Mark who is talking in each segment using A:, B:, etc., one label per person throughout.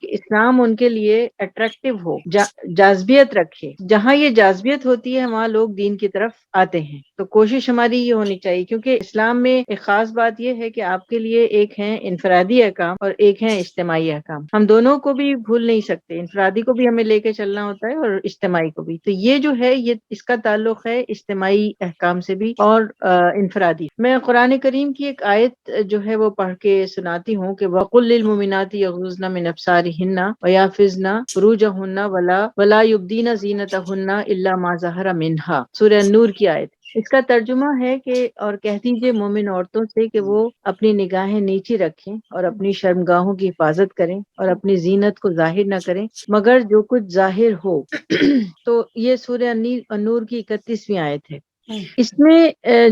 A: کہ اسلام ان کے لیے اٹریکٹیو ہو، جاذبیت رکھے. جہاں یہ جاذبیت ہوتی ہے وہاں لوگ دین کی طرف آتے ہیں. تو کوشش ہماری یہ ہونی چاہیے، کیونکہ اسلام میں ایک خاص بات یہ ہے کہ آپ کے لیے ایک ہے انفرادی احکام اور ایک ہے اجتماعی احکام. ہم دونوں کو بھی بھول نہیں سکتے، انفرادی کو بھی ہمیں لے کے چلنا ہوتا ہے اور اجتماعی کو بھی. تو یہ جو ہے یہ اس کا تعلق ہے اجتماعی احکام سے بھی اور انفرادی. میں قرآن کریم کی ایک آیت جو ہے وہ پڑھ کے سناتی ہوں کہ وَقُلْ لِلْمُؤْمِنَاتِ يَغْضُضْنَ مِنْ أَبْصَارِهِنَّ وَيَحْفَظْنَ فُرُوجَهُنَّ وَلَا يُبْدِينَ زِینَتَهُنَّ إِلَّا مَا ظَهَرَ مِنْهَا. سورہ نور کی آیت. اس کا ترجمہ ہے کہ اور کہہ دیجئے مومن عورتوں سے کہ وہ اپنی نگاہیں نیچی رکھیں اور اپنی شرمگاہوں کی حفاظت کریں اور اپنی زینت کو ظاہر نہ کریں مگر جو کچھ ظاہر ہو. تو یہ سورہ النور کی 31ویں آیت ہے. اس میں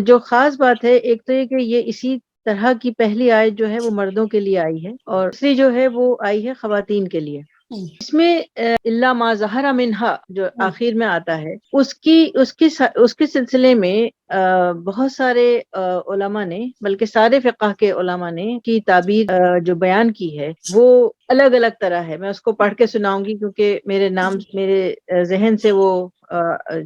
A: جو خاص بات ہے ایک تو یہ کہ یہ اسی طرح کی پہلی آیت جو ہے وہ مردوں کے لیے آئی ہے اور دوسری جو ہے وہ آئی ہے خواتین کے لیے. اس میں الا ما ظہر منہا جو آخر میں آتا ہے اس کے سلسلے میں بہت سارے علماء نے بلکہ سارے فقہ کے علماء نے کی تعبیر جو بیان کی ہے وہ الگ الگ طرح ہے. میں اس کو پڑھ کے سناؤں گی کیونکہ میرے ذہن سے وہ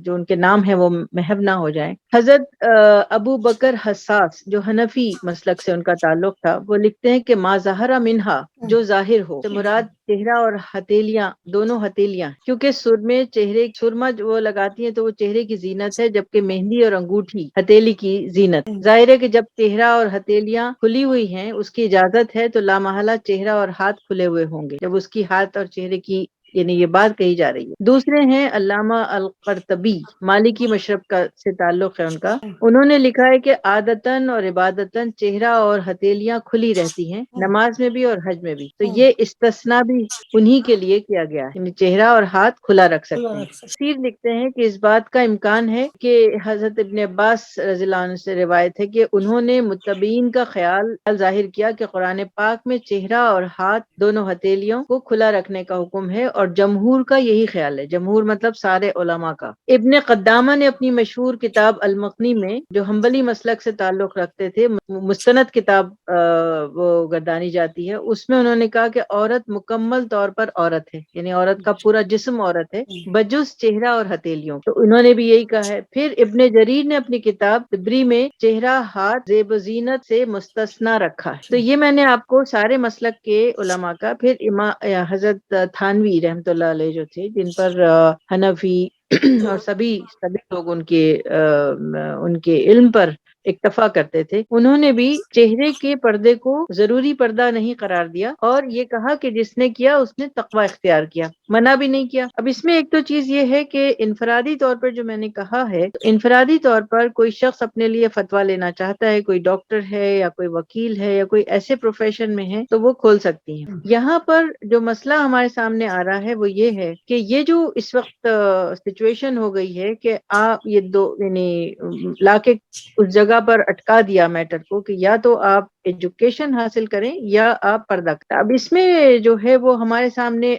A: جو ان کے نام ہے وہ محو نہ ہو جائیں. حضرت ابو بکر حساس جو حنفی مسلک سے ان کا تعلق تھا وہ لکھتے ہیں کہ ما ظہر منہا جو ظاہر ہو سے مراد چہرہ اور ہتھیلیاں دونوں ہتھیلیاں، کیونکہ سرمے چہرے سرما جو وہ لگاتی ہیں تو وہ چہرے کی زینت ہے جبکہ مہندی اور انگوٹھی ہتھیلی کی زینت. ظاہر ہے کہ جب چہرہ اور ہتھیلیاں کھلی ہوئی ہیں اس کی اجازت ہے تو لامحالہ چہرہ اور ہاتھ کھلے ہوئے ہوں گے جب اس کی ہاتھ اور چہرے کی یعنی یہ بات کہی جا رہی ہے. دوسرے ہیں علامہ القرطبی مالکی مشرب کا سے تعلق ہے ان کا. انہوں نے لکھا ہے کہ عادتاً اور عبادتاً چہرہ اور ہتھیلیاں کھلی رہتی ہیں نماز میں بھی اور حج میں بھی. تو یہ استثناء بھی انہی کے لیے کیا گیا ہے، یعنی چہرہ اور ہاتھ کھلا رکھ سکتے ہیں. تفسیر لکھتے ہیں کہ اس بات کا امکان ہے کہ حضرت ابن عباس رضی اللہ عنہ سے روایت ہے کہ انہوں نے متبعین کا خیال ظاہر کیا کہ قرآن پاک میں چہرہ اور ہاتھ دونوں ہتھیلیوں کو کھلا رکھنے کا حکم ہے اور جمہور کا یہی خیال ہے. جمہور مطلب سارے علماء کا. ابن قدامہ نے اپنی مشہور کتاب المغنی میں جو حنبلی مسلک سے تعلق رکھتے تھے مستند کتاب وہ گردانی جاتی ہے، اس میں انہوں نے کہا کہ عورت مکمل طور پر عورت ہے، یعنی عورت کا پورا جسم عورت ہے بجز چہرہ اور ہتھیلیوں. تو انہوں نے بھی یہی کہا ہے. پھر ابن جریر نے اپنی کتاب تبری میں چہرہ ہاتھ زیب و زینت سے مستثنا رکھا ہے. تو یہ میں نے آپ کو سارے مسلک کے علماء کا. پھر حضرت تھانوی رحمۃ اللہ علیہ جو تھے جن پر حنفی اور سبھی لوگ ان کے علم پر اکتفا کرتے تھے، انہوں نے بھی چہرے کے پردے کو ضروری پردہ نہیں قرار دیا اور یہ کہا کہ جس نے کیا اس نے تقوی اختیار کیا، منع بھی نہیں کیا. اب اس میں ایک تو چیز یہ ہے کہ انفرادی طور پر جو میں نے کہا ہے، انفرادی طور پر کوئی شخص اپنے لیے فتویٰ لینا چاہتا ہے، کوئی ڈاکٹر ہے یا کوئی وکیل ہے یا کوئی ایسے پروفیشن میں ہے تو وہ کھول سکتی ہیں. یہاں پر جو مسئلہ ہمارے سامنے آ رہا ہے وہ یہ ہے کہ یہ جو اس وقت سچویشن ہو گئی ہے کہ آپ یہ دو یعنی لا کے اس جگہ پر اٹکا دیا میٹر کو کہ یا تو آپ ایجوکیشن حاصل کریں یا آپ پردہ کریں. اب اس میں جو ہے وہ ہمارے سامنے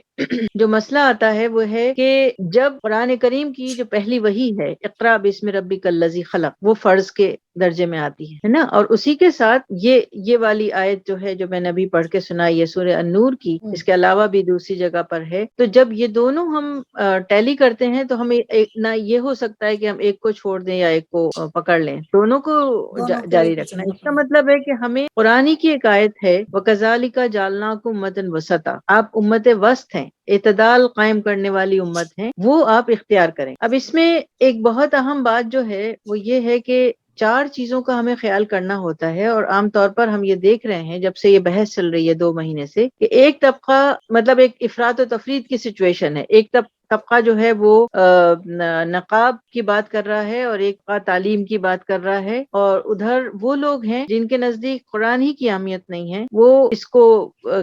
A: جو مسئلہ آتا ہے وہ ہے کہ جب قرآن کریم کی جو پہلی وحی ہے اقرا بسم ربک الذی خلق وہ فرض کے درجے میں آتی ہے نا، اور اسی کے ساتھ یہ والی آیت جو ہے جو میں نے ابھی پڑھ کے سنائی ہے سورہ النور کی، اس کے علاوہ بھی دوسری جگہ پر ہے. تو جب یہ دونوں ہم ٹیلی کرتے ہیں تو ہمیں نہ یہ ہو سکتا ہے کہ ہم ایک کو چھوڑ دیں یا ایک کو پکڑ لیں، دونوں کو جاری رکھنا. اس کا مطلب ہے کہ ہمیں قرآن کی ایک آیت ہے وَكَذَلِكَ جَعَلْنَاكُمْ أُمَّةً وَسَطًا، آپ امت وسط ہیں، اعتدال قائم کرنے والی امت ہیں، وہ آپ اختیار کریں. اب اس میں ایک بہت اہم بات جو ہے وہ یہ ہے کہ 4 چیزوں کا ہمیں خیال کرنا ہوتا ہے اور عام طور پر ہم یہ دیکھ رہے ہیں جب سے یہ بحث چل رہی ہے 2 مہینے سے کہ ایک طبقہ مطلب ایک افراط و تفرید کی سچویشن ہے. ایک طبقہ جو ہے وہ نقاب کی بات کر رہا ہے اور ایک تعلیم کی بات کر رہا ہے، اور ادھر وہ لوگ ہیں جن کے نزدیک قرآن ہی کی اہمیت نہیں ہے، وہ اس کو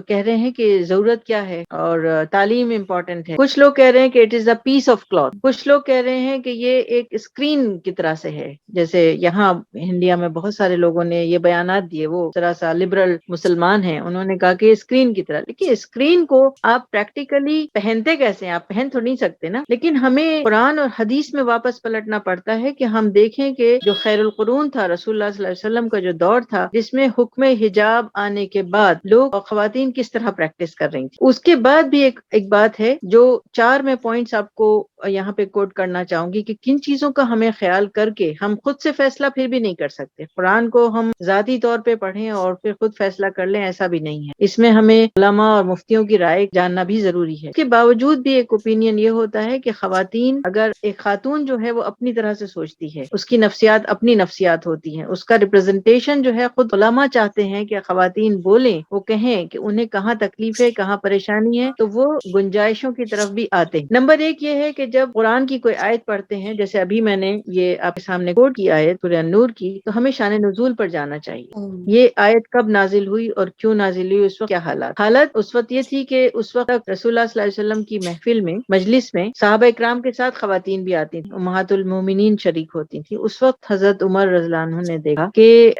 A: کہہ رہے ہیں کہ ضرورت کیا ہے اور تعلیم امپورٹنٹ ہے. کچھ لوگ کہہ رہے ہیں کہ it is a piece of cloth, کچھ لوگ کہہ رہے ہیں کہ یہ ایک اسکرین کی طرح سے ہے. جیسے یہاں انڈیا میں بہت سارے لوگوں نے یہ بیانات دیے، وہ ذرا سا لبرل مسلمان ہیں، انہوں نے کہا کہ اسکرین کی طرح. لیکن اسکرین کو آپ پریکٹیکلی پہنتے کیسے ہیں؟ آپ پہن تھوڑی نہیں سکتے نا، لیکن ہمیں قرآن اور حدیث میں واپس پلٹنا پڑتا ہے کہ ہم دیکھیں کہ جو خیر القرون تھا، رسول اللہ صلی اللہ علیہ وسلم کا جو دور تھا، جس میں حکم حجاب آنے کے بعد لوگ اور خواتین کس طرح پریکٹس کر رہی تھی۔ اس کے بعد بھی ایک بات ہے جو 4 میں پوائنٹس آپ کو یہاں پہ کوٹ کرنا چاہوں گی کہ کن چیزوں کا ہمیں خیال کر کے ہم خود سے فیصلہ پھر بھی نہیں کر سکتے۔ قرآن کو ہم ذاتی طور پہ پڑھیں اور پھر خود فیصلہ کر لیں، ایسا بھی نہیں ہے۔ اس میں ہمیں علماء اور مفتیوں کی رائے جاننا بھی ضروری ہے۔ اس کے باوجود بھی ایک اوپینین یہ ہوتا ہے کہ خواتین، اگر ایک خاتون جو ہے وہ اپنی طرح سے سوچتی ہے، اس کی نفسیات اپنی نفسیات ہوتی ہیں، اس کا ریپرزنٹیشن جو ہے خود علماء چاہتے ہیں کہ خواتین بولیں، وہ کہیں کہ انہیں کہاں تکلیف ہے، کہاں پریشانی ہے، تو وہ گنجائشوں کی طرف بھی آتے ہیں۔ نمبر 1 یہ ہے کہ جب قرآن کی کوئی آیت پڑھتے ہیں، جیسے ابھی میں نے یہ آپ کے سامنے کوٹ کی آیت سورہ نور کی، تو ہمیں شان نزول پر جانا چاہیے۔ یہ آیت کب نازل ہوئی اور کیوں نازل ہوئی، اس وقت کیا حالت اس وقت یہ تھی کہ اس وقت رسول اللہ صلی اللہ علیہ وسلم کی محفل میں، مجلس میں صحابہ اکرام کے ساتھ خواتین بھی آتی تھیں، امہات المومنین شریک ہوتی تھیں۔ اس وقت حضرت عمر رضی اللہ عنہ نے دیکھا کہ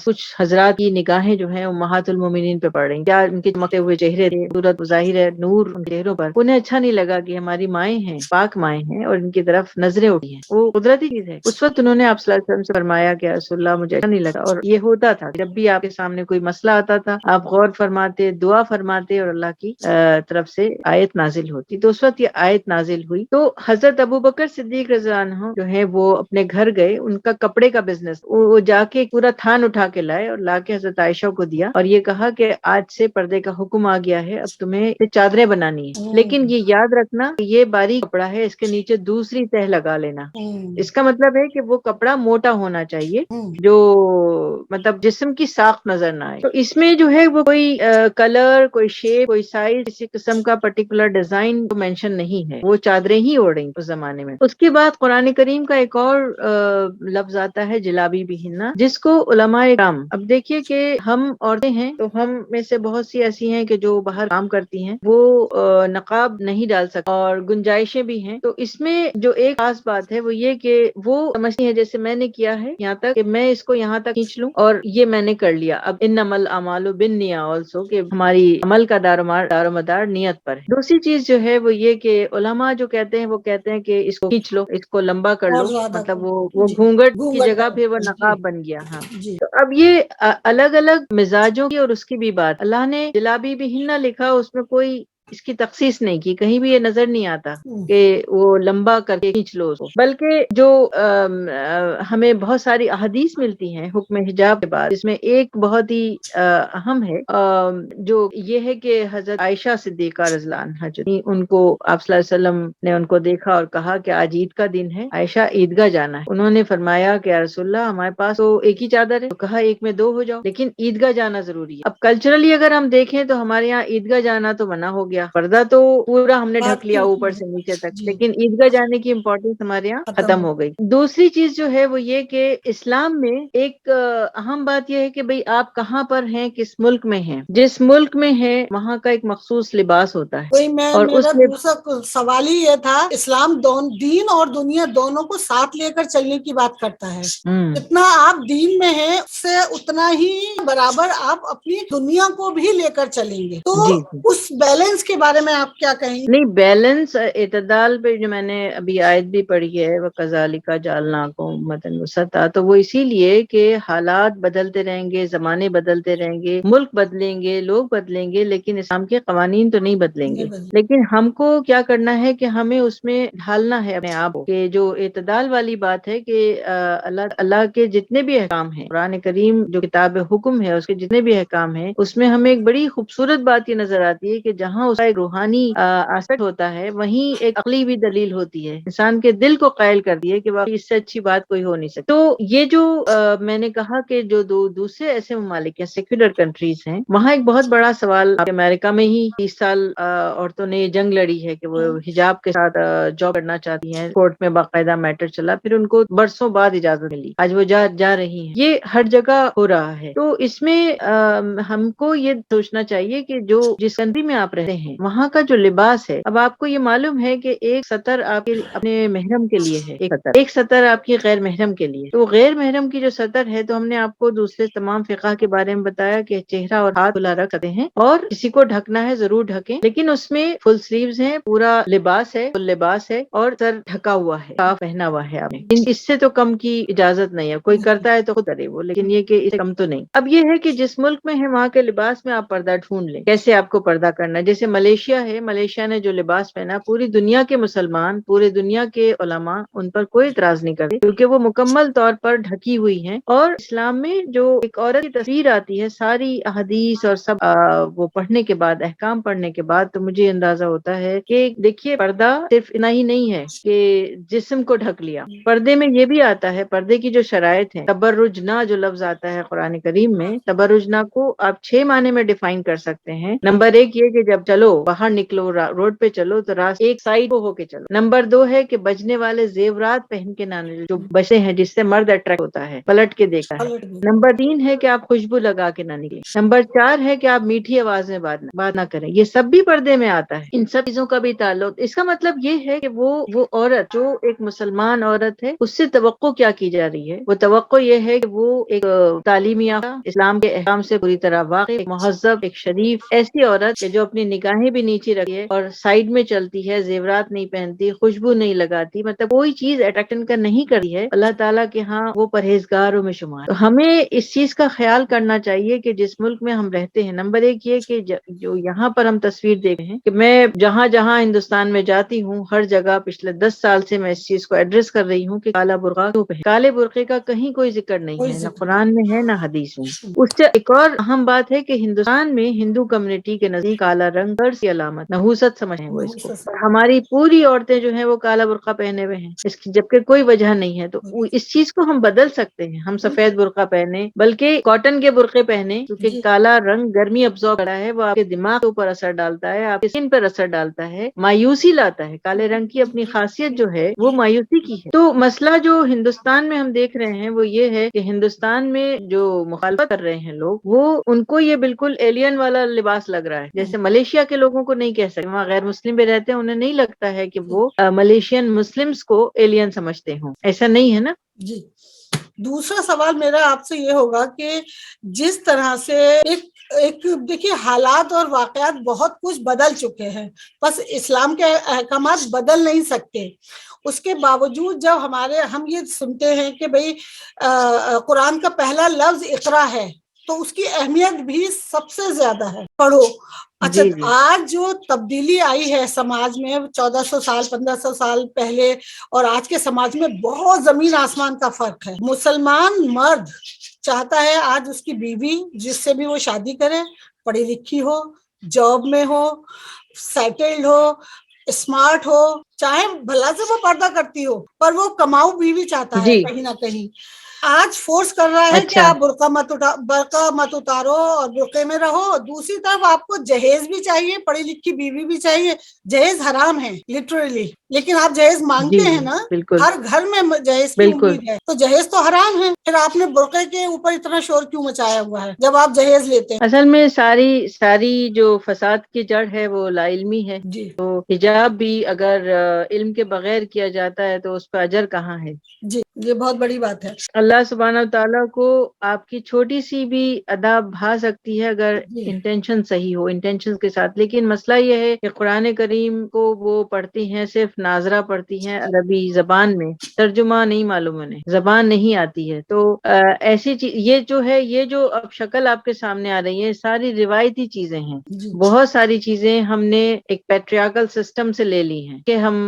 A: کچھ حضرات کی نگاہیں جو ہیں امہات المومنین پہ پڑ رہی، کیا ان کے چمکتے ہوئے چہرے تھے، صورت ظاہر ہے نور ان کے چہروں پر، انہیں اچھا نہیں لگا کہ ہماری مائیں ہیں، پاک مائیں ہیں اور ان کی طرف نظریں اٹھی ہیں، وہ قدرتی چیز ہے۔ اس وقت انہوں نے آپ صلی اللہ علیہ وسلم سے فرمایا کہ رسول اللہ مجھے اچھا نہیں لگا، اور یہ ہوتا تھا جب بھی آپ کے سامنے کوئی مسئلہ آتا تھا، آپ غور فرماتے، دعا فرماتے اور اللہ کی طرف سے آیت نازل ہوتی، تو اس وقت یہ آیت نازل ہوئی۔ تو حضرت ابوبکر صدیق رضی اللہ عنہ جو ہے وہ اپنے گھر گئے، ان کا کپڑے کا بزنس، وہ جا کے پورا تھان اٹھا کے لائے اور لا کے حضرت عائشہ کو دیا، اور یہ کہا کہ آج سے پردے کا حکم آ گیا ہے، اب تمہیں چادریں بنانی ہے، لیکن یہ یاد رکھنا کہ یہ باریک کپڑا ہے، اس کے نیچے دوسری تہ لگا لینا۔ اس کا مطلب ہے کہ وہ کپڑا موٹا ہونا چاہیے جو مطلب جسم کی ساخت نظر نہ آئے۔ تو اس میں جو ہے وہ کوئی کلر، کوئی شیپ، کوئی سائز، کسی قسم کا پرٹیکولر ڈیزائن مینشن نہیں ہے، وہ چادریں ہی اوڑھ رہی اس زمانے میں۔ اس کے بعد قرآن کریم کا ایک اور لفظ آتا ہے جلابی بہننا، جس کو علماء کرام، اب دیکھیے کہ ہم عورتیں ہیں تو ہم میں سے بہت سی ایسی ہیں کہ جو باہر کام کرتی ہیں، وہ نقاب نہیں ڈال سکتی اور گنجائشیں بھی ہیں۔ تو اس میں جو ایک خاص بات ہے وہ یہ کہ وہ سمجھتی ہیں جیسے میں نے کیا ہے یہاں تک کہ میں اس کو یہاں تک کھینچ لوں اور یہ میں نے کر لیا، اب انما الاعمال بالنیات آلسو، کہ ہماری عمل کا دار و مدار نیت پر ہے۔ دوسری چیز جو ہے وہ یہ کہ علماء جو کہتے ہیں وہ کہتے ہیں کہ اس کو کھینچ لو، اس کو لمبا کر
B: اور
A: لو،
B: زیادہ
A: مطلب
B: کرو،
A: وہ
B: جی
A: گھونگھٹ کی
B: گھونگھٹ
A: جگہ
B: کرو،
A: پہ وہ
B: جی
A: نقاب بن گیا۔ ہاں،
B: جی
A: تو اب یہ الگ الگ مزاجوں کی اور اس کی بھی بات، اللہ نے جلابی بہننا لکھا، اس میں کوئی اس کی تخصیص نہیں کی، کہیں بھی یہ نظر نہیں آتا کہ وہ لمبا کر کے کھینچ لو اس کو، بلکہ جو ہمیں بہت ساری احادیث ملتی ہیں حکم حجاب کے بعد، جس میں ایک بہت ہی اہم ہے، جو یہ ہے کہ حضرت عائشہ صدیقہ رضی اللہ عنہا، جو ان کو آپ صلی اللہ علیہ وسلم نے ان کو دیکھا اور کہا کہ آج عید کا دن ہے، عائشہ عیدگاہ جانا ہے۔ انہوں نے فرمایا کہ یا رسول اللہ ہمارے پاس تو ایک ہی چادر ہے، تو کہا ایک میں 2 ہو جاؤ، لیکن عیدگاہ جانا ضروری ہے۔ اب کلچرلی اگر ہم دیکھیں تو ہمارے یہاں عیدگاہ جانا تو منع ہو گیا، پردہ تو پورا ہم نے ڈھک
B: بات
A: لیا اوپر سے نیچے تک،
B: جی
A: لیکن عیدگاہ جانے کی امپورٹینس ہمارے یہاں ختم ہو گئی۔ دوسری چیز جو ہے وہ یہ کہ اسلام میں ایک اہم بات یہ ہے کہ بھئی آپ کہاں پر ہیں، کس ملک میں ہیں، جس ملک میں ہیں وہاں کا ایک مخصوص لباس ہوتا ہے،
B: وہی
A: اور
B: میرا
A: اس
B: دوسرا سوال ہی یہ تھا، اسلام دین اور دنیا دونوں کو ساتھ لے کر چلنے کی بات کرتا ہے، جتنا آپ دین میں ہیں اس سے اتنا ہی برابر آپ اپنی دنیا کو بھی لے کر چلیں گے، تو
A: جی
B: اس بیلنس کے بارے میں آپ کیا کہیں گے؟
A: نہیں، بیلنس اعتدال پہ جو میں نے ابھی آیت بھی پڑھی ہے، وَكَذَلِكَ جَعَلْنَاكُمْ أُمَّةً وَسَطًا، تو وہ اسی لیے کہ حالات بدلتے رہیں گے، زمانے بدلتے رہیں گے، ملک بدلیں گے، لوگ بدلیں گے، لیکن اسلام کے قوانین تو نہیں بدلیں گے۔ لیکن ہم کو کیا کرنا ہے کہ ہمیں اس میں ڈھالنا ہے اپنے آپ کو، کہ جو اعتدال والی بات ہے کہ اللہ کے جتنے بھی احکام ہیں، قرآن کریم جو کتاب حکم ہے، اس کے جتنے بھی احکام ہیں، اس میں ہمیں ایک بڑی خوبصورت بات یہ نظر آتی ہے کہ جہاں اس کا ایک روحانی آسپیکٹ ہوتا ہے، وہیں ایک عقلی بھی دلیل ہوتی ہے، انسان کے دل کو قائل کر دی ہے کہ واقعی اس سے اچھی بات کوئی ہو نہیں سکتی۔ تو یہ جو میں نے کہا کہ جو دوسرے ایسے ممالک ہیں، سیکولر کنٹریز ہیں، وہاں ایک بہت بڑا سوال، امریکہ میں ہی 30 سال عورتوں نے جنگ لڑی ہے کہ وہ حجاب کے ساتھ جاب کرنا چاہتی ہیں، کورٹ میں باقاعدہ میٹر چلا، پھر ان کو برسوں بعد اجازت ملی، آج وہ جا رہی ہیں۔ یہ ہر جگہ ہو رہا ہے، تو اس میں ہم کو یہ سوچنا چاہیے کہ جس کنٹری میں آپ رہتے ہیں ہیں وہاں کا جو لباس ہے، اب آپ کو یہ معلوم ہے کہ ایک سطر آپ کے اپنے محرم کے لیے ہے، ایک سطر آپ کی غیر محرم کے لیے، تو غیر محرم کی جو سطر ہے، تو ہم نے آپ کو دوسرے تمام فقہ کے بارے میں بتایا کہ چہرہ اور ہاتھ کھلا رکھ سکتے ہیں، اور کسی کو ڈھکنا ہے ضرور ڈھکیں، لیکن اس میں فل سلیوز ہیں، پورا لباس ہے، فل لباس ہے، اور سر ڈھکا ہوا ہے، صاف پہنا ہوا ہے آپ نے، اس سے تو کم کی اجازت نہیں ہے، کوئی کرتا ہے تو خود کرے وہ، لیکن یہ کہ اس سے کم تو نہیں۔ اب یہ ہے کہ جس ملک میں ہے وہاں کے لباس میں آپ پردہ ڈھونڈ لیں، کیسے آپ کو پردہ کرنا ہے۔ جیسے ملیشیا ہے، ملیشیا نے جو لباس پہنا، پوری دنیا کے مسلمان، پورے دنیا کے علماء ان پر کوئی اعتراض نہیں کرتے، کیونکہ وہ مکمل طور پر ڈھکی ہوئی ہیں، اور اسلام میں جو ایک عورت کی تصویر آتی ہے، ساری احادیث اور سب وہ پڑھنے کے بعد، احکام پڑھنے کے بعد، تو مجھے اندازہ ہوتا ہے کہ دیکھیے پردہ صرف اتنا ہی نہیں ہے کہ جسم کو ڈھک لیا، پردے میں یہ بھی آتا ہے، پردے کی جو شرائط ہیں، تبرجنا جو لفظ آتا ہے قرآن کریم میں، تبرجنا کو آپ 6 معنی میں ڈیفائن کر سکتے ہیں۔ نمبر 1 یہ کہ جب چلو، باہر نکلو، روڈ پہ چلو تو راست ایک سائڈ ہو کے چلو۔ نمبر 2 ہے کہ بجنے والے زیورات پہن کے نہ، جو بچے ہیں جس سے مرد اٹریکٹ ہوتا ہے، پلٹ کے دیکھتا ہے۔ نمبر 3 ہے کہ آپ خوشبو لگا کے نہ نکلیں۔ نمبر 4 ہے کہ آپ میٹھی آواز میں بات نہ کریں، یہ سب بھی پردے میں آتا ہے، ان سب چیزوں کا بھی تعلق۔ اس کا مطلب یہ ہے کہ وہ عورت جو ایک مسلمان عورت ہے، اس سے توقع کیا کی جا رہی ہے؟ وہ توقع یہ ہے کہ وہ ایک تعلیم یافتہ، اسلام کے احکام سے پوری طرح واقف، ایک مہذب، ایک شریف ایسی عورت کہ جو اپنی نگاہیں بھی نیچے رکھے اور سائڈ میں چلتی ہے، زیورات نہیں پہنتی، خوشبو نہیں لگاتی، مطلب کوئی چیز اٹریکشن کا نہیں کرتی ہے، اللہ تعالیٰ کے ہاں وہ پرہیزگاروں میں شمار۔ تو ہمیں اس چیز کا خیال کرنا چاہیے کہ جس ملک میں ہم رہتے ہیں، نمبر 1 یہ کہ جو یہاں پر ہم تصویر دیکھ رہے ہیں، کہ میں جہاں جہاں ہندوستان میں جاتی ہوں، ہر جگہ پچھلے 10 سال سے میں اس چیز کو ایڈریس کر رہی ہوں کہ کالا برقع کیوں پہنے۔ کالے برقعے کا کہیں کوئی ذکر نہیں ہے، نہ قرآن میں ہے نہ حدیث میں۔ اس سے ایک اور اہم بات ہے کہ ہندوستان میں ہندو کمیونٹی کے نزدیک کالا رنگ فرض کی علامت، نحوست سمجھتے ہیں وہ اس کو، اور ہماری پوری عورتیں جو ہیں وہ کالا برقع پہنے ہوئے ہیں، اس کی جبکہ کوئی وجہ نہیں ہے۔ تو اس چیز کو ہم بدل سکتے ہیں، ہم سفید برقع پہنے، بلکہ کاٹن کے برقعے پہنے، کیونکہ کالا رنگ گرمی ابزارب کرتا ہے، وہ آپ کے دماغ کے اوپر اثر ڈالتا ہے، آپ کی اسکن پر اثر ڈالتا ہے، مایوسی لاتا ہے۔ کالے رنگ کی اپنی خاصیت جو ہے وہ مایوسی کی ہے۔ تو مسئلہ جو ہندوستان میں ہم دیکھ رہے ہیں وہ یہ ہے کہ ہندوستان میں جو مخالفت کر رہے ہیں لوگ، وہ ان کو یہ بالکل ایلین والا لباس لگ رہا ہے، جیسے ملیشیا کے لوگوں کو نہیں کہہ سکتے، وہاں غیر مسلم بھی رہتے ہیں، انہیں نہیں لگتا ہے کہ وہ ملیشین مسلمز کو ایلین سمجھتے ہوں، ایسا نہیں ہے نا۔
B: جی، دوسرا سوال میرا آپ سے یہ ہوگا کہ جس طرح سے ایک دیکھیے حالات اور واقعات بہت کچھ بدل چکے ہیں، بس اسلام کے احکامات بدل نہیں سکتے، اس کے باوجود جب ہم یہ سنتے ہیں کہ بھئی قرآن کا پہلا لفظ اقرا ہے، تو اس کی اہمیت بھی سب سے زیادہ ہے، پڑھو۔ اچھا، آج جو تبدیلی آئی ہے سماج میں 1400 سال 1500 سال پہلے اور آج کے سماج میں بہت زمین آسمان کا فرق ہے۔ مسلمان مرد چاہتا ہے آج اس کی بیوی جس سے بھی وہ شادی کرے پڑھی لکھی ہو، جاب میں ہو، سیٹلڈ ہو، اسمارٹ ہو، چاہے بھلا سے وہ پردہ کرتی ہو، پر وہ کماؤ بیوی چاہتا ہے کہیں نہ کہیں۔ آج فورس کر رہا ہے کہ آپ برقع مت اتارو اور برقعے میں رہو، دوسری طرف آپ کو جہیز بھی چاہیے، پڑھی لکھی بیوی بھی چاہیے۔ جہیز حرام ہے لٹرلی، لیکن آپ جہیز مانگتے ہیں نا، ہر گھر میں جہیز کی امید ہے، تو جہیز تو حرام ہے، پھر آپ نے برقعے کے اوپر اتنا شور کیوں مچایا ہوا ہے جب آپ جہیز لیتے ہیں؟
A: اصل میں ساری جو فساد کی جڑ ہے وہ لا علمی ہے، تو حجاب بھی اگر علم کے بغیر کیا جاتا ہے تو اس پہ اجر کہاں ہے؟
B: جی، یہ بہت بڑی بات ہے۔
A: اللہ سبحانہ تعالیٰ کو آپ کی چھوٹی سی بھی ادا بھا سکتی ہے اگر انٹینشن صحیح ہو، انٹینشن کے ساتھ، لیکن مسئلہ یہ ہے کہ قرآن کریم کو وہ پڑھتی ہیں، صرف ناظرہ پڑھتی ہیں عربی زبان میں، ترجمہ نہیں معلوم انہیں، زبان نہیں آتی ہے، تو ایسی چیز یہ جو ہے، یہ جو اب شکل آپ کے سامنے آ رہی ہے، ساری روایتی چیزیں ہیں، بہت ساری چیزیں ہم نے ایک پیٹریارکل سسٹم سے لے لی ہیں کہ ہم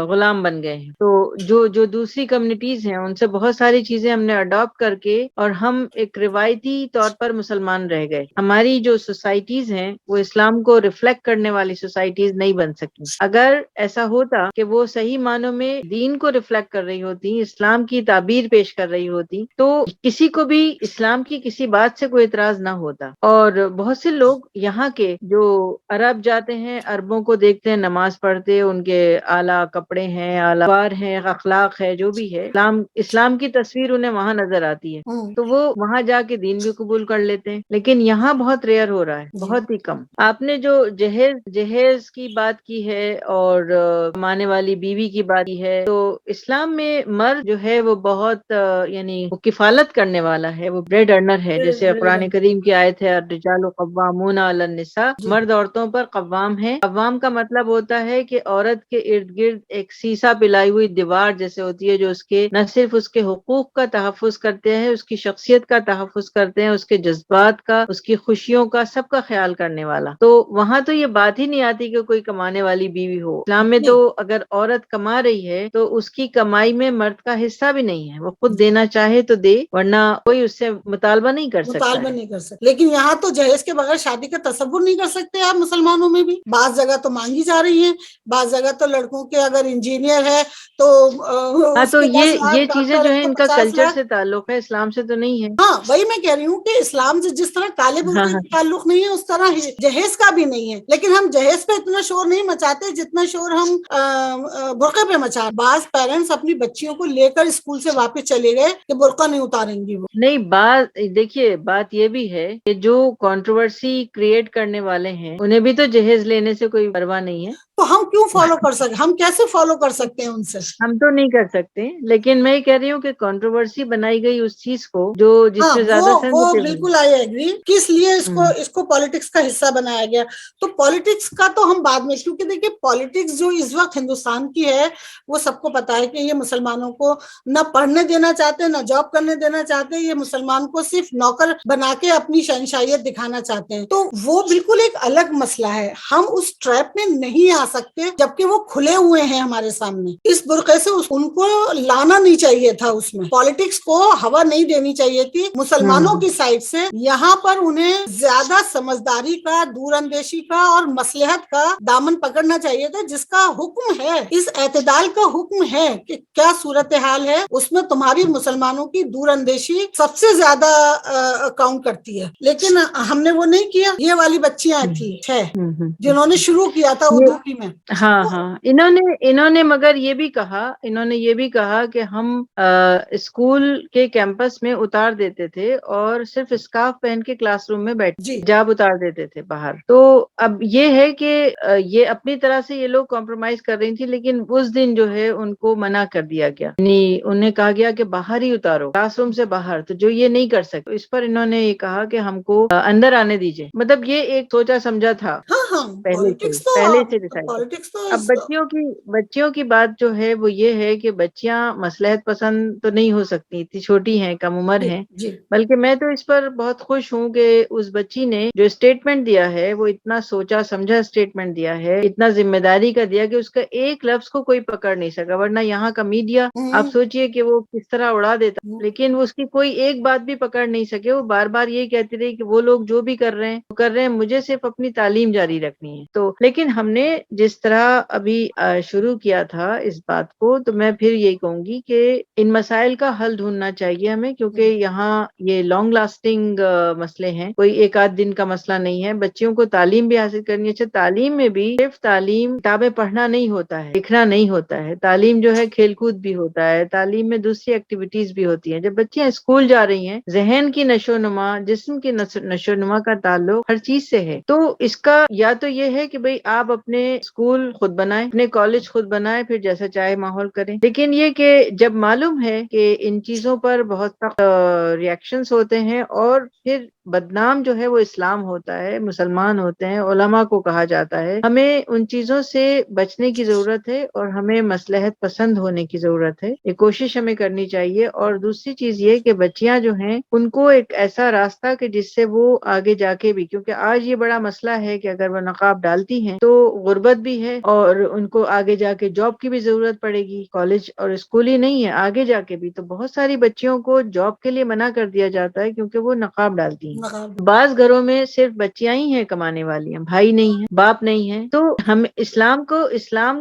A: غلام بن گئے ہیں، تو جو دوسری کمیونٹیز ہیں ان سے بہت ساری چیزیں ہم نے اڈاپٹ کر کے، اور ہم ایک روایتی طور پر مسلمان رہ گئے۔ ہماری جو سوسائٹیز ہیں وہ اسلام کو ریفلیکٹ کرنے والی سوسائٹیز نہیں بن سکی۔ اگر ایسا ہوتا کہ وہ صحیح معنوں میں دین کو ریفلیکٹ کر رہی ہوتی، اسلام کی تعبیر پیش کر رہی ہوتی، تو کسی کو بھی اسلام کی کسی بات سے کوئی اعتراض نہ ہوتا۔ اور بہت سے لوگ یہاں کے جو عرب جاتے ہیں، عربوں کو دیکھتے ہیں نماز پڑھتے، ان کے اعلیٰ کپڑے ہیں، اعلیٰ وار ہیں، نیک اخلاق ہے جو بھی ہے، اسلام کی تصویر انہیں وہاں نظر آتی ہے، تو وہ وہاں جا کے دین بھی قبول کر لیتے ہیں. لیکن یہاں بہت ریئر ہو رہا ہے، بہت ہی کم. آپ نے جو جہیز کی بات کی ہے اور کمانے والی بیوی کی بات کی ہے، تو اسلام میں مرد جو ہے وہ بہت یعنی وہ کفالت کرنے والا ہے، وہ بریڈ ارنر ہے. جیسے قرآن کریم کی آیت ہے الرجال قوامون علی النساء، مرد عورتوں پر قوام ہے. قوام کا مطلب ہوتا ہے کہ عورت کے ارد گرد ایک سیسا پلائی ہوئی دیوار جیسے ہوتی ہے، جو اس کے نہ صرف اس کے حقوق کا تحفظ کرتے ہیں، اس کی شخصیت کا تحفظ کرتے ہیں، اس کے جذبات کا، اس کی خوشیوں کا، سب کا خیال کرنے والا. تو وہاں تو یہ بات ہی نہیں آتی کہ کوئی کمانے والی بیوی ہو. اسلام میں تو اگر عورت کما رہی ہے تو اس کی کمائی میں مرد کا حصہ بھی نہیں ہے، وہ خود دینا چاہے تو دے، ورنہ کوئی اس سے مطالبہ نہیں کر سکتا.
B: مطالبہ نہیں کر سکتے. لیکن یہاں تو جہیز کے بغیر شادی کا تصور نہیں کر سکتے آپ مسلمانوں میں بھی. بعض جگہ تو مانگی جا رہی ہیں، بعض جگہ تو لڑکوں کے اگر انجینئر ہے تو
A: ہاں،
B: اس
A: تو
B: کے 10 لاکھ،
A: یہ چیزیں
B: ڈاکٹر
A: جو
B: ہے
A: ہیں
B: تو
A: ان کا
B: 50
A: کلچر
B: لاکھ.
A: سے تعلق ہے، اسلام سے تو نہیں ہے.
B: ہاں وہی میں کہہ رہی ہوں کہ اسلام سے جس طرح کالے
A: ہاں
B: برقعے
A: ہاں
B: کا تعلق نہیں ہے اس طرح جہیز کا بھی نہیں ہے. لیکن ہم جہیز پہ اتنا شور نہیں مچاتے جتنا شور ہم برقعے پہ مچا. بعض پیرنٹس اپنی بچیوں کو لے کر اسکول سے واپس چلے گئے کہ برقع نہیں اتاریں گی وہ.
A: نہیں، دیکھیے بات یہ بھی ہے کہ جو کنٹروورسی کریٹ کرنے والے ہیں انہیں بھی تو جہیز لینے سے کوئی پرواہ نہیں ہے.
B: تو ہم کیوں فالو کر سکتے؟ ہم کیسے فالو کر سکتے ہیں ان سے؟
A: ہم تو نہیں کر سکتے، لیکن میں یہ کہہ رہی ہوں کہ کنٹروورسی بنائی گئی اس چیز کو جو جس پہ زیادہ
B: وہ
A: سینسیٹیو ہے.
B: بالکل آئی ایگری. کس لیے اس کو پالیٹکس کا حصہ بنایا گیا؟ تو پالیٹکس کا تو ہم بعد میں، کیونکہ دیکھیے پالیٹکس جو اس وقت ہندوستان کی ہے وہ سب کو پتا ہے کہ یہ مسلمانوں کو نہ پڑھنے دینا چاہتے، نہ جاب کرنے دینا چاہتے. یہ مسلمان کو صرف نوکر بنا کے اپنی شہنشاہیت دکھانا چاہتے ہیں. تو وہ بالکل ایک الگ مسئلہ ہے. ہم اس ٹریپ میں نہیں آ سکتے جبکہ وہ کھلے ہوئے ہیں ہمارے سامنے. اس برقعے سے ان کو لانا نہیں چاہیے تھا. اس میں پالیٹکس کو ہوا نہیں دینی چاہیے تھی مسلمانوں کی سائڈ سے. یہاں پر انہیں زیادہ سمجھداری کا، دور اندیشی کا اور مصلحت کا دامن پکڑنا چاہیے تھا، جس کا حکم ہے، اس اعتدال کا حکم ہے کہ کیا صورتحال ہے اس میں تمہاری مسلمانوں کی دور اندیشی سب سے زیادہ کاؤنٹ کرتی ہے. لیکن ہم نے وہ نہیں کیا. یہ والی بچیاں تھی جنہوں نے شروع کیا تھا اردو کی میں.
A: ہاں انہوں نے مگر یہ بھی کہا کہ ہم اسکول کے کیمپس میں اتار دیتے تھے اور صرف اسکارف پہن کے کلاس روم میں بیٹھ جاب اتار دیتے تھے باہر. تو اب یہ ہے کہ یہ اپنی طرح سے یہ لوگ کمپرومائز کر رہی تھی، لیکن اس دن جو ہے ان کو منع کر دیا گیا، یعنی انہیں کہا گیا کہ باہر ہی اتارو، کلاس روم سے باہر. تو جو یہ نہیں کر سکتے اس پر انہوں نے یہ کہا کہ ہم کو اندر آنے دیجیے. مطلب یہ ایک سوچا سمجھا تھا پہلے سے ڈیسائیڈ. اب بچیوں کی بات جو ہے وہ یہ ہے کہ بچیاں مصلحت پسند تو نہیں ہو سکتی، اتنی چھوٹی ہیں، کم عمر ہیں. بلکہ میں تو اس پر بہت خوش ہوں کہ اس بچی نے جو اسٹیٹمنٹ دیا ہے وہ اتنا سوچا سمجھا اسٹیٹمنٹ دیا ہے، اتنا ذمہ داری کا دیا کہ اس کا ایک لفظ کو کوئی پکڑ نہیں سکا. ورنہ یہاں کا میڈیا آپ سوچئے کہ وہ کس طرح اڑا دیتا، لیکن اس کی کوئی ایک بات بھی پکڑ نہیں سکے. وہ بار بار یہ کہتی رہی کہ وہ لوگ جو بھی کر رہے ہیں مجھے صرف اپنی تعلیم جاری رکھنی ہے. تو لیکن ہم نے جس طرح ابھی شروع کیا تھا اس بات کو، تو میں پھر یہی کہوں گی کہ ان مسائل کا حل ڈھونڈنا چاہیے ہمیں، کیونکہ یہاں یہ لانگ لاسٹنگ مسئلے ہیں، کوئی ایک آدھ دن کا مسئلہ نہیں ہے. بچیوں کو تعلیم بھی حاصل کرنی ہے. تعلیم میں بھی صرف تعلیم کتابیں پڑھنا نہیں ہوتا ہے، لکھنا نہیں ہوتا ہے. تعلیم جو ہے کھیل کود بھی ہوتا ہے، تعلیم میں دوسری ایکٹیویٹیز بھی ہوتی ہیں. جب بچیاں اسکول جا رہی ہیں، ذہن کی نشو و نما، جسم کی نشو و نما کا تعلق ہر چیز سے ہے. تو اس کا یا تو یہ ہے کہ بھئی آپ اپنے اسکول خود بنائیں، اپنے کالج خود بنائیں، پھر جیسا چاہے ماحول کریں. لیکن یہ کہ جب معلوم ہے کہ ان چیزوں پر بہت سخت ریئیکشنز ہوتے ہیں اور پھر بدنام جو ہے وہ اسلام ہوتا ہے، مسلمان ہوتے ہیں، علماء کو کہا جاتا ہے، ہمیں ان چیزوں سے بچنے کی ضرورت ہے اور ہمیں مصلحت پسند ہونے کی ضرورت ہے. یہ کوشش ہمیں کرنی چاہیے. اور دوسری چیز یہ کہ بچیاں جو ہیں ان کو ایک ایسا راستہ کہ جس سے وہ آگے جا کے بھی، کیونکہ آج یہ بڑا مسئلہ ہے کہ اگر وہ نقاب ڈالتی ہیں تو غربت بھی ہے اور ان کو آگے جا کے جاب کی بھی ضرورت پڑے گی. کالج اور اسکول ہی نہیں ہے، آگے جا کے بھی تو بہت ساری بچیوں کو جاب کے لیے منع کر دیا جاتا ہے کیونکہ وہ نقاب ڈالتی ہیں. نہیں ہے. بعض گھروں میں صرف بچیاں ہی ہیں کمانے والی ہیں, بھائی نہیں ہیں, باپ نہیں ہیں. تو ہم اسلام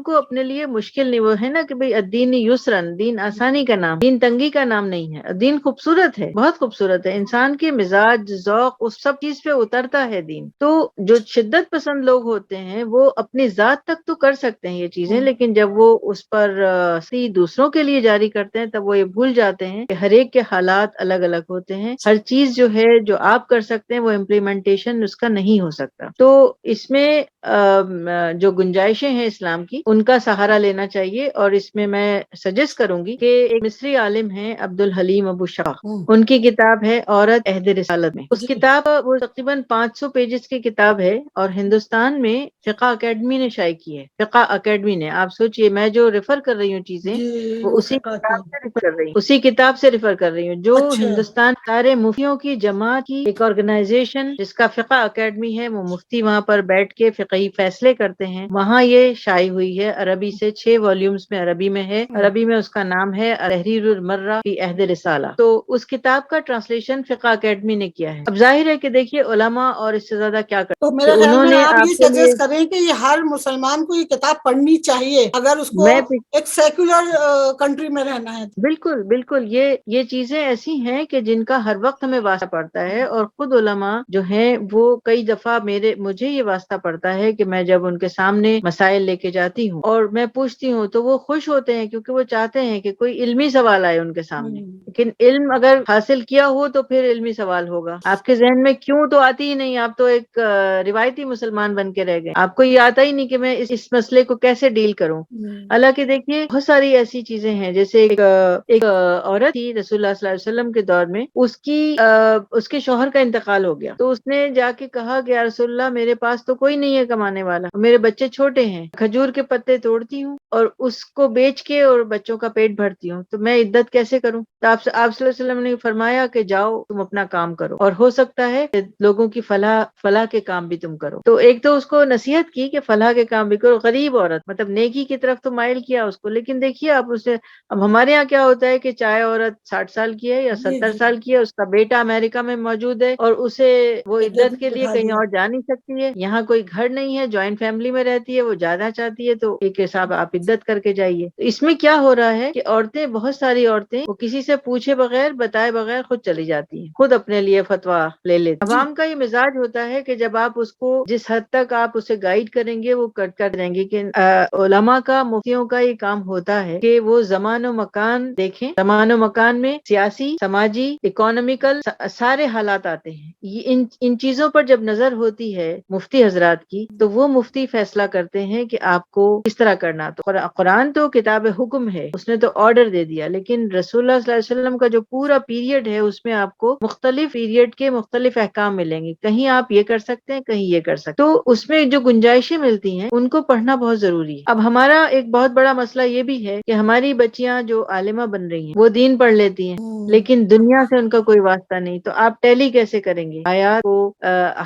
A: کو اپنے لیے مشکل نہیں, وہ ہے نا کہ بھئی الدین یسرن, دین آسانی کا نام, دین تنگی کا نام نہیں ہے. دین خوبصورت ہے, بہت خوبصورت ہے, انسان کے مزاج ذوق اس سب چیز پہ اترتا ہے دین. تو جو شدت پسند لوگ ہوتے ہیں وہ اپنی ذات تک تو کر سکتے ہیں یہ چیزیں, لیکن جب وہ اس پر دوسروں کے لیے جاری کرتے ہیں تب وہ یہ بھول جاتے ہیں کہ ہر ایک کے حالات الگ الگ ہوتے ہیں. ہر چیز جو ہے جو آپ کر سکتے ہیں وہ امپلیمنٹیشن اس کا نہیں ہو سکتا. تو اس میں جو گنجائشیں ہیں اسلام کی ان کا سہارا لینا چاہیے. اور اس میں سجیسٹ کروں گی کہ ایک مصری عالم ہیں عبد الحلیم ابو شاہ, ان کی کتاب ہے عورت عہد رسالت میں. اس کتاب وہ تقریباً 500 پیجز کی کتاب ہے اور ہندوستان میں فقہ اکیڈمی نے شائع کی ہے. فقہ اکیڈمی نے, آپ سوچئے میں جو ریفر کر رہی ہوں چیزیں وہ اسی کتاب سے ریفر کر رہی ہوں جو ہندوستان سارے مفتیوں کی جماعت کی ایک آرگنائزیشن جس کا فقہ اکیڈمی ہے, وہ مفتی وہاں پر بیٹھ کے فقہی فیصلے کرتے ہیں, وہاں یہ شائع ہوئی ہے. عربی سے 6 والیومز میں عربی میں ہے. عربی میں اس کا نام ہے تحریر المرہ فی عہد رسالہ. تو اس کتاب کا ٹرانسلیشن فقہ اکیڈمی نے کیا ہے. اب ظاہر ہے کہ دیکھیے علماء اور اس سے زیادہ کیا کرتے,
B: تو میرے خیال
A: انہوں
B: میں
A: نے
B: آپ یہ
A: آپ کے لیے,
B: سجیسٹ کریں کہ یہ ہر مسلمان کو یہ کتاب پڑھنی چاہیے اگر اس کو
A: میں
B: ایک سیکولر کنٹری میں رہنا ہے.
A: بالکل بالکل, یہ چیزیں ایسی ہیں کہ جن کا ہر وقت ہمیں واسطہ پڑتا ہے. اور خود علماء جو ہیں وہ کئی دفعہ مجھے یہ واسطہ پڑتا ہے کہ میں جب ان کے سامنے مسائل لے کے جاتی ہوں اور میں پوچھتی ہوں تو وہ خوش ہوتے ہیں, کیونکہ وہ چاہتے ہیں کہ کوئی علمی سوال آئے ان کے سامنے. لیکن علم اگر حاصل کیا ہو تو پھر علمی سوال ہوگا. آپ کے ذہن میں کیوں تو آتی ہی نہیں, آپ تو ایک روایتی مسلمان بن کے رہ گئے, آپ کو یہ آتا ہی نہیں کہ میں اس مسئلے کو کیسے ڈیل کروں. حالانکہ دیکھیے بہت ساری ایسی چیزیں ہیں, جیسے ایک عورت تھی رسول اللہ صلی اللہ علیہ وسلم کے دور میں, اس کے شوہر کا انتقال ہو گیا. تو اس نے جا کے کہا کہ یا رسول اللہ میرے پاس تو کوئی نہیں ہے کمانے والا, میرے بچے چھوٹے ہیں, کھجور کے پتے توڑتی ہوں اور اس کو بیچ کے اور بچوں کا پیٹ بھرتی ہوں, تو میں عدت کیسے کروں. تو آپ صلی اللہ علیہ وسلم نے فرمایا کہ جاؤ تم اپنا کام کرو, اور ہو سکتا ہے کہ لوگوں کی فلاح کے کام بھی تم کرو. تو ایک تو اس کو نصیحت کی کہ فلاح کے کام بھی کرو. غریب عورت, مطلب نیکی کی طرف تو مائل کیا اس کو. لیکن دیکھیے آپ اسے, اب ہمارے یہاں کیا ہوتا ہے کہ چاہے عورت 60 سال کی ہے یا 70 سال کی ہے, اس کا بیٹا امریکہ میں موجود ہے اور اسے وہ عدت کے لیے کہیں اور جا نہیں سکتی ہے, یہاں کوئی گھر نہیں ہے, جوائنٹ فیملی میں رہتی ہے, وہ جانا چاہتی ہے تو ایک حساب آپ عدت کر کے جائیے. تو اس میں کیا ہو رہا ہے کہ عورتیں, بہت ساری عورتیں وہ کسی سے پوچھے بغیر بتائے بغیر خود چلی جاتی ہیں, خود اپنے لیے فتویٰ لے لیتی. عوام کا یہ مزاج ہوتا ہے کہ جب آپ اس کو جس حد تک آپ اسے گائیڈ کریں گے وہ کر دیں گے. کہ علماء کا, مفتیوں کا یہ کام ہوتا ہے کہ وہ زمان و مکان دیکھیں, زمان و مکان میں سیاسی, سماجی, اکانومیکل سارے حالات آتے ہیں. ان چیزوں پر جب نظر ہوتی ہے مفتی حضرات کی تو وہ مفتی فیصلہ کرتے ہیں کہ آپ کو کس طرح کرنا. تو قرآن تو کتاب حکم ہے, اس نے تو آرڈر دے دیا, لیکن رسول اللہ صلی اللہ علیہ وسلم کا جو پورا پیریڈ ہے اس میں آپ کو مختلف پیریڈ کے مختلف احکام ملیں گے. کہیں آپ یہ کر سکتے ہیں, کہیں یہ کر سکتے ہیں. تو اس میں جو گنجائشیں ملتی ہیں ان کو پڑھنا بہت ضروری ہے. اب ہمارا ایک بہت بڑا مسئلہ یہ بھی ہے کہ ہماری بچیاں جو عالمہ بن رہی ہیں وہ دین پڑھ لیتی ہیں لیکن دنیا سے ان کا کوئی واسطہ نہیں. تو آپ ٹیلی کیسے کریں گے آیات کو,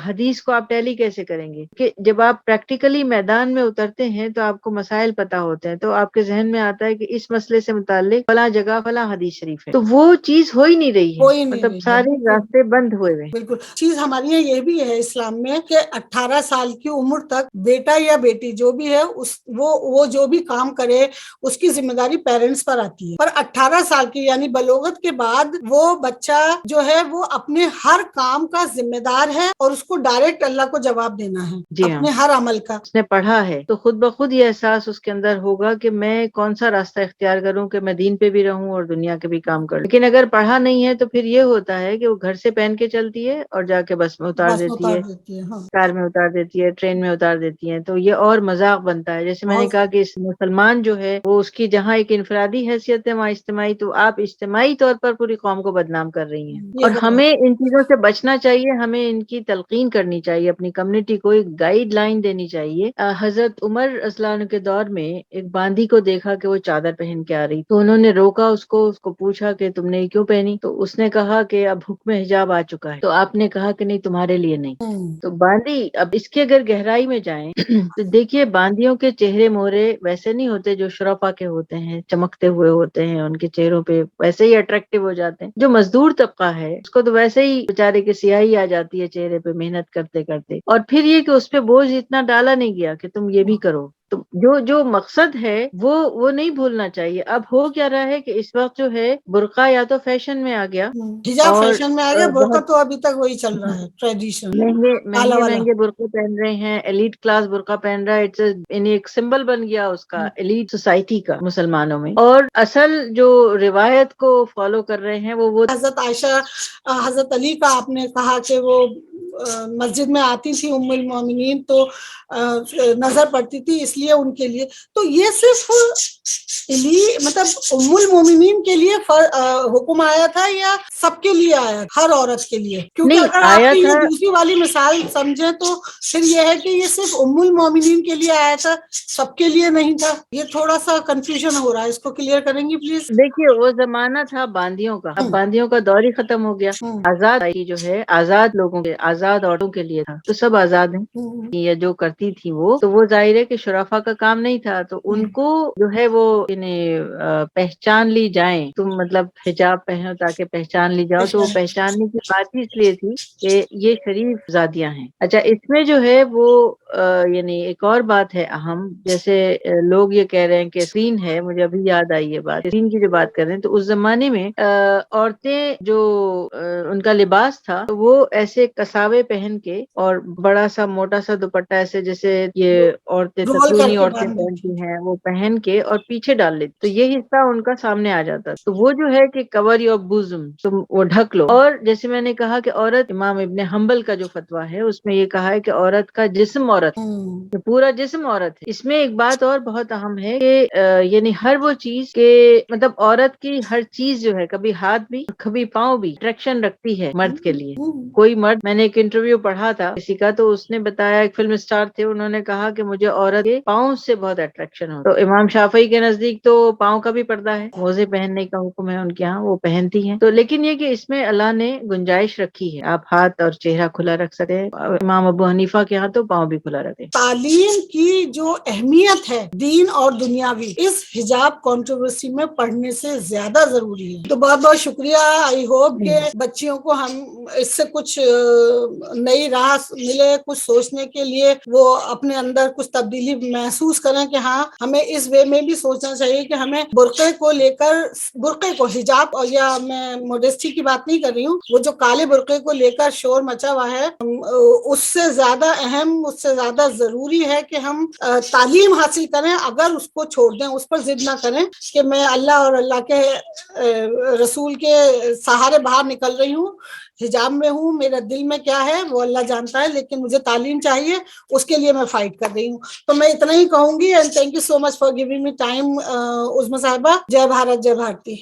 A: حدیث کو آپ ٹیلی کیسے کریں گے؟ کہ جب آپ پریکٹیکلی میدان میں اترتے ہیں تو آپ کو مسائل پتہ ہوتے ہیں, تو آپ کے ذہن میں آتا ہے کہ اس مسئلے سے متعلق فلاں جگہ فلاں حدیث شریف ہے. تو وہ چیز ہو ہی نہیں رہی ہے, مطلب سارے راستے بند ہوئے ہوئے.
B: بالکل. چیز ہمارے یہاں یہ بھی ہے اسلام میں کہ 18 سال کی عمر تک بیٹا یا بیٹی جو بھی ہے وہ جو بھی کام کرے اس کی ذمہ داری پیرنٹس پر آتی ہے. پر 18 سال کی یعنی بلوغت کے بعد وہ بچہ جو ہے وہ اپنے ہر کام کا ذمہ دار ہے اور اس کو ڈائریکٹ اللہ کو جواب دینا ہے.
A: جی ہاں,
B: اپنے ہر عمل کا.
A: اس نے پڑھا ہے تو خود بخود یہ احساس اس کے اندر ہوگا کہ میں کون سا راستہ اختیار کروں کہ میں دین پہ بھی رہوں اور دنیا کے بھی کام کروں. لیکن اگر پڑھا نہیں ہے تو پھر یہ ہوتا ہے کہ وہ گھر سے پہن کے چلتی ہے اور جا کے بس میں اتار دیتی ہے, کار میں اتار دیتی ہے, ٹرین میں اتار دیتی ہیں. تو یہ اور مذاق بنتا ہے. جیسے میں نے کہا کہ اس مسلمان جو ہے وہ اس کی جہاں ایک انفرادی حیثیت ہے وہاں اجتماعی, تو آپ اجتماعی طور پر پوری قوم کو بدنام کر رہی ہیں. اور ہمیں ان چیزوں سے بچنا چاہیے, ہمیں ان کی تلقین کرنی چاہیے, اپنی کمیونٹی کو ایک گائیڈ لائن دینی چاہیے. حضرت عمر رضی اللہ عنہ کے دور میں ایک باندی کو دیکھا کہ وہ چادر پہن کے آ رہی، تو انہوں نے روکا اس کو پوچھا کہ تم نے یہ کیوں پہنی؟ تو اس نے کہا کہ اب حکم حجاب آ چکا ہے. تو آپ نے کہا کہ نہیں، تمہارے لیے نہیں. تو باندی، اب اس کے اگر گہرائی میں جائیں تو دیکھیے باندیوں کے چہرے مہرے ویسے نہیں ہوتے جو شرفا کے ہوتے ہیں، چمکتے ہوئے ہوتے ہیں، ان کے چہروں پہ ویسے ہی اٹریکٹیو ہو جاتے ہیں. جو مزدور طبقہ ہے اس کو تو ویسے ہی بیچارے کی سیاہی آ جاتی ہے چہرے پہ محنت کرتے کرتے، اور پھر یہ کہ اس پہ بوجھ اتنا ڈالا نہیں گیا کہ تم یہ بھی کرو. تو جو مقصد ہے وہ نہیں بھولنا چاہیے. اب ہو کیا رہا ہے کہ اس وقت جو ہے برقع یا تو فیشن میں آ گیا،
B: حجاب
A: اور
B: فیشن میں آ گیا، برقع
A: بہت
B: تو ابھی تک وہی چل رہا ہے ٹریڈیشن کالا والا.
A: مہنگے برقع پہن رہے ہیں، ایلیٹ کلاس برقع پہن رہا ہے. یعنی ایک سمبل بن گیا اس کا ایلیٹ سوسائٹی کا مسلمانوں میں. اور اصل جو روایت کو فالو کر رہے ہیں وہ
B: حضرت عائشہ حضرت علی کا آپ نے کہا کہ وہ مسجد میں آتی تھی ام المومنین تو نظر پڑتی تھی، اس لیے ان کے لیے تو یہ صرف مطلب ام المومنین کے لیے حکم آیا تھا یا سب کے لیے آیا، ہر عورت کے لیے؟ کیونکہ
A: نہیں
B: اگر آپ
A: آیا
B: کی
A: تھا.
B: یہ دوسری والی مثال سمجھیں تو پھر یہ ہے کہ یہ صرف ام المومنین کے لیے آیا تھا، سب کے لیے نہیں تھا. یہ تھوڑا سا کنفیوژن ہو رہا ہے، اس کو کلیئر کریں گی پلیز؟
A: دیکھیے وہ زمانہ تھا باندیوں کا، اب باندیوں کا دور ہی ختم ہو گیا. آزاد جو ہے آزاد لوگوں کے، آزاد عورتوں کے لیے تھا، تو سب آزاد ہیں. یہ جو کرتی تھی وہ ظاہر ہے کہ شرافا کا کام نہیں تھا، تو ان کو جو ہے وہ پہچان لی جائیں. تم مطلب حجاب پہنو تاکہ پہچان لی جاؤ، تو وہ پہچاننے کی بات ہی اس لیے تھی کہ یہ شریف زادیاں ہیں. اچھا، اس میں جو ہے وہ یعنی ایک اور بات ہے اہم، جیسے لوگ یہ کہہ رہے ہیں کہ سین ہے، مجھے ابھی یاد آئی یہ بات، سین کی جو بات کر رہے ہیں، تو اس زمانے میں عورتیں جو ان کا لباس تھا وہ ایسے کساوے پہن کے اور بڑا سا موٹا سا دوپٹہ ایسے جیسے یہ عورتیں
B: رول کر
A: تسونی
B: کے
A: عورتیں
B: باندھ
A: پہنتی ہیں وہ پہن کے اور پیچھے ڈال لیتی، تو یہ حصہ ان کا سامنے آ جاتا. تو وہ جو ہے کہ کور یور بوزم، تم وہ ڈھک لو. اور جیسے میں نے کہا کہ عورت، امام ابن حنبل کا جو فتویٰ ہے اس میں یہ کہا ہے کہ عورت کا جسم عورت ہے، پورا جسم عورت ہے. اس میں ایک بات اور بہت اہم ہے کہ یعنی ہر وہ چیز کہ مطلب عورت کی ہر چیز جو ہے، کبھی ہاتھ بھی کبھی پاؤں بھی اٹریکشن رکھتی ہے مرد کے لیے. کوئی مرد، میں نے ایک انٹرویو پڑھا تھا کسی کا، تو اس نے بتایا، ایک فلم اسٹار تھے، انہوں نے کہا کہ مجھے عورت کے پاؤں سے بہت اٹریکشن ہو. تو امام شافعی کے نزدیک تو پاؤں کا بھی پردہ ہے، موزے پہننے کا حکم ہے ان کے ہاں، وہ پہنتی ہیں. تو لیکن یہ کہ اس میں اللہ نے گنجائش رکھی ہے، آپ ہاتھ اور چہرہ کھلا رکھ سکتے ہیں. امام ابو حنیفہ کے ہاں تو پاؤں بھی کھلا رکھے.
B: تعلیم کی جو اہمیت ہے دین اور دنیاوی، اس حجاب کنٹروورسی میں پڑھنے سے زیادہ ضروری ہے. تو بہت بہت شکریہ. آئی ہوپ کہ بچیوں کو ہم اس سے کچھ نئی راہ ملے، کچھ سوچنے کے لیے وہ اپنے اندر کچھ تبدیلی محسوس کریں کہ ہاں ہمیں اس وے میں بھی سوچنا چاہیے کہ ہمیں برقعے کو لے کر، برقعے کو حجاب، اور یا میں موڈیسٹی کی بات نہیں کر رہی ہوں، وہ جو کالے برقعے کو لے کر شور مچا ہوا ہے، اس سے زیادہ اہم، اس سے زیادہ ضروری ہے کہ ہم تعلیم حاصل کریں. اگر اس کو چھوڑ دیں، اس پر ضد نہ کریں کہ میں اللہ اور اللہ کے رسول کے سہارے باہر نکل رہی ہوں، حجاب میں ہوں، میرا دل میں کیا ہے وہ اللہ جانتا ہے، لیکن مجھے تعلیم چاہیے، اس کے لیے میں فائٹ کر رہی ہوں. تو میں اتنا ہی کہوں گی. And thank you so much for giving me time Uzma صاحبہ. جے بھارت، جے بھارتی.